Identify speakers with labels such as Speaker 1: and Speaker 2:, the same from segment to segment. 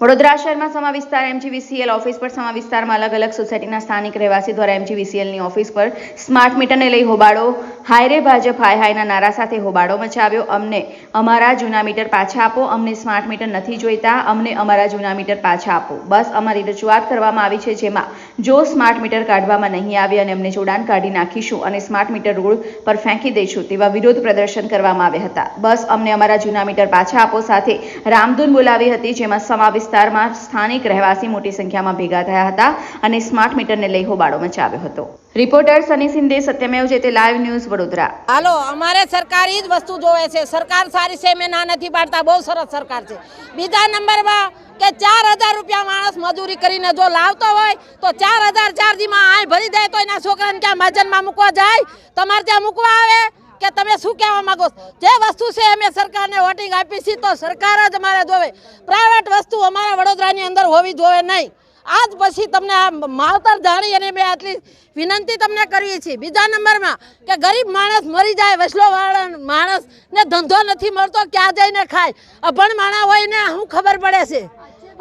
Speaker 1: વડોદરા શહેરમાં સમા વિસ્તાર MGVCL office પર સમા વિસ્તારમાં અલગ અલગ સોસાયટીના સ્થાનિક રહેવાસી દ્વારા એમજીવીસીએલની ઓફિસ પર સ્માર્ટ મીટરને લઈ હોબાળો, હાય રે ભાજપ હાય હાયના નારા સાથે હોબાળો મચાવ્યો। અમને અમારા જૂના મીટર પાછા આપો, અમને સ્માર્ટ મીટર નથી જોઈતા, અમને અમારા જૂના મીટર પાછા આપો। બસ અમારી રજૂઆત કરવામાં આવી છે, જેમાં જો સ્માર્ટ મીટર કાઢવામાં નહીં આવે અને અમને જોડાણ કાઢી નાખીશું અને સ્માર્ટ મીટર રોડ પર ફેંકી દઈશું તેવા વિરોધ પ્રદર્શન કરવામાં આવ્યા હતા। બસ અમને અમારા જૂના મીટર પાછા આપો સાથે રામધૂન બોલાવી હતી, જેમાં સમા વિસ્તારમાં સ્થાનિક રહેવાસી મોટી સંખ્યામાં ભેગા થયા હતા અને સ્માર્ટ મીટરને લઈ હોબાળો મચાવ્યો હતો। રિપોર્ટર સની સિંધે, સત્યમેવ જયતે, લાઈવ ન્યૂઝ વડોદરા।
Speaker 2: હાલો, અમારે સરકારી જ વસ્તુ જોવે છે। સરકાર સારી છે, મેં ના નથી પાડતા, બહુ સરસ સરકાર છે। બીજા નંબરમાં કે 4000 રૂપિયા માણસ મજૂરી કરીને જો લાવતો હોય તો 4000 ચાર્જીમાં આય ભરી દે તો એના છોકરાને ક્યાં મહાજનમાં મૂકવા જાય, તમારે ત્યાં મૂકવા આવે કે તમે શું કહેવા માંગો? જે વસ્તુ છે અમે સરકારને વોટિંગ આપી છે તો સરકાર જ અમારે જોવે, પ્રાઇવેટ વસ્તુ અમારા વડોદરાની અંદર હોવી જોવે નહીં। આજ પછી તમને આ માવતર જાણી અને મેં આટલી વિનંતી તમને કરવી છે। બીજા નંબરમાં કે ગરીબ માણસ મરી જાય, વસલોવાળા માણસને ધંધો નથી મળતો, ક્યાં જઈને ખાય? અભણ માણા હોય ને શું ખબર પડે છે?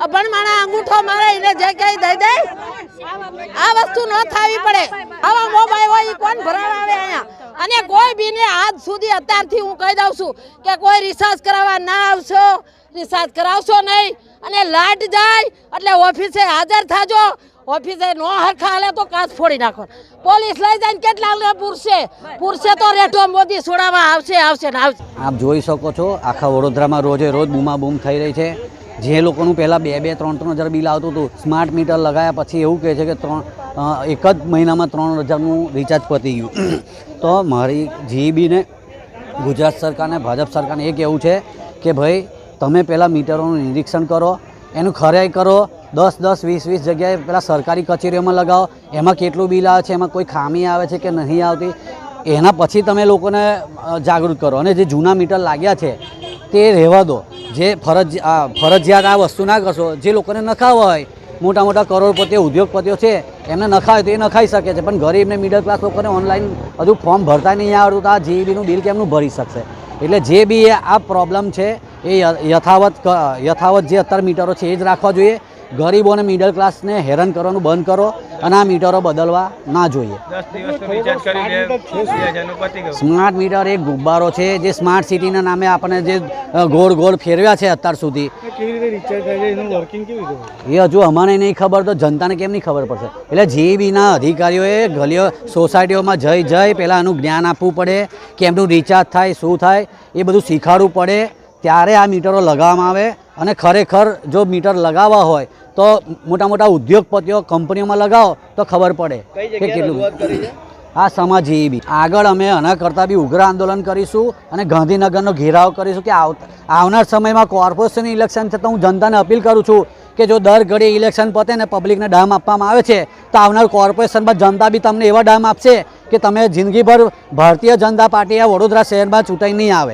Speaker 2: અભણ માણા અંગૂઠો મારે એને જે કઈ દઈ દે, આ વસ્તુ ન થવી પડે। આવા મોબાઈલ હોય કોણ ભરાવા આવે અહીંયા? અને કોઈ બીને આજ સુધી અત્યારથી હું કહી દઉં છું કે કોઈ રિસર્ચ કરાવવા ના આવશો, રિસર્ચ કરાવશો નહીં। અને લાઈટ જાય એટલે ઓફિસે હાજર થાજો, ઓફિસે નો હરખા હાલે તો કાચ ફોડી નાખો। પોલીસ લઈ જાય કેટલા પૂરશે તો રેઠો મોદી છોડાવવા આવશે ને આવશે।
Speaker 3: આપ જોઈ શકો છો, આખા વડોદરામાં રોજે રોજ બૂમાબૂમ થઈ રહી છે। જે લોકોનું પહેલાં 2-3 હજાર બિલ આવતું હતું, સ્માર્ટ મીટર લગાવ્યા પછી એવું કહે છે કે એક જ મહિનામાં 3000નું રિચાર્જ પતી ગયું। તો મારી જીઈબીને, ગુજરાત સરકારને, ભાજપ સરકારને એ કહેવું છે કે ભાઈ તમે પહેલાં મીટરોનું નિરીક્ષણ કરો, એનું ખરાઈ કરો, 10-10, 20-20 જગ્યાએ પહેલાં સરકારી કચેરીઓમાં લગાવો, એમાં કેટલું બિલ આવે છે, એમાં કોઈ ખામી આવે છે કે નહીં આવતી, એના પછી તમે લોકોને જાગૃત કરો। અને જે જૂના મીટર લાગ્યા છે તે રહેવા દો। જે ફરજિયાત આ વસ્તુ ના કરશો, જે લોકોને નખાવા હોય, મોટા મોટા કરોડપતિઓ, ઉદ્યોગપતિઓ છે એમને નખાય તો એ નખાઈ શકે છે, પણ ગરીબને, મિડલ ક્લાસ લોકોને ઓનલાઈન હજુ ફોર્મ ભરતા નહીં આવડતું તો આ જીઈબીનું બિલ કેમનું ભરી શકશે? એટલે જે બી આ પ્રોબ્લેમ છે એ યથાવત જે અત્યારે મીટરો છે એ જ રાખવા જોઈએ। ગરીબોને, મિડલ ક્લાસને હેરાન કરવાનું બંધ કરો અને આ મીટરો બદલવા ના જોઈએ। સ્માર્ટ મીટર એક ગુબ્બારો છે જે સ્માર્ટ સિટીના નામે આપણને જે ગોળ ગોળ ફેરવ્યા છે અત્યાર સુધી, એ હજુ અમને નહીં ખબર તો જનતાને કેમ નહીં ખબર પડશે? એટલે જીઈબીના અધિકારીઓએ ગલીઓ, સોસાયટીઓમાં જઈ પહેલાં એનું જ્ઞાન આપવું પડે કે એમનું રિચાર્જ થાય, શું થાય એ બધું શીખવાડવું પડે, ત્યારે આ મીટરો લગાવવામાં આવે। અને ખરેખર જો મીટર લગાવવા હોય તો મોટા મોટા ઉદ્યોગપતિઓ, કંપનીઓમાં લગાવો તો ખબર પડે કે કેટલું। આ સમા જીઈબી આગળ અમે આના કરતાં બી ઉગ્ર આંદોલન કરીશું અને ગાંધીનગરનો ઘેરાવ કરીશું કે આવનાર સમયમાં કોર્પોરેશન ઇલેક્શન છે, તો હું જનતાને અપીલ કરું છું કે જો દર ઘડીએ ઇલેક્શન પતે ને પબ્લિકને ડામ આપવામાં આવે છે તો આવનાર કોર્પોરેશનમાં જનતા બી તમને એવા ડામ આપશે કે તમે જિંદગીભર ભારતીય જનતા પાર્ટી આ વડોદરા શહેરમાં ચૂંટાઈ નહીં આવે।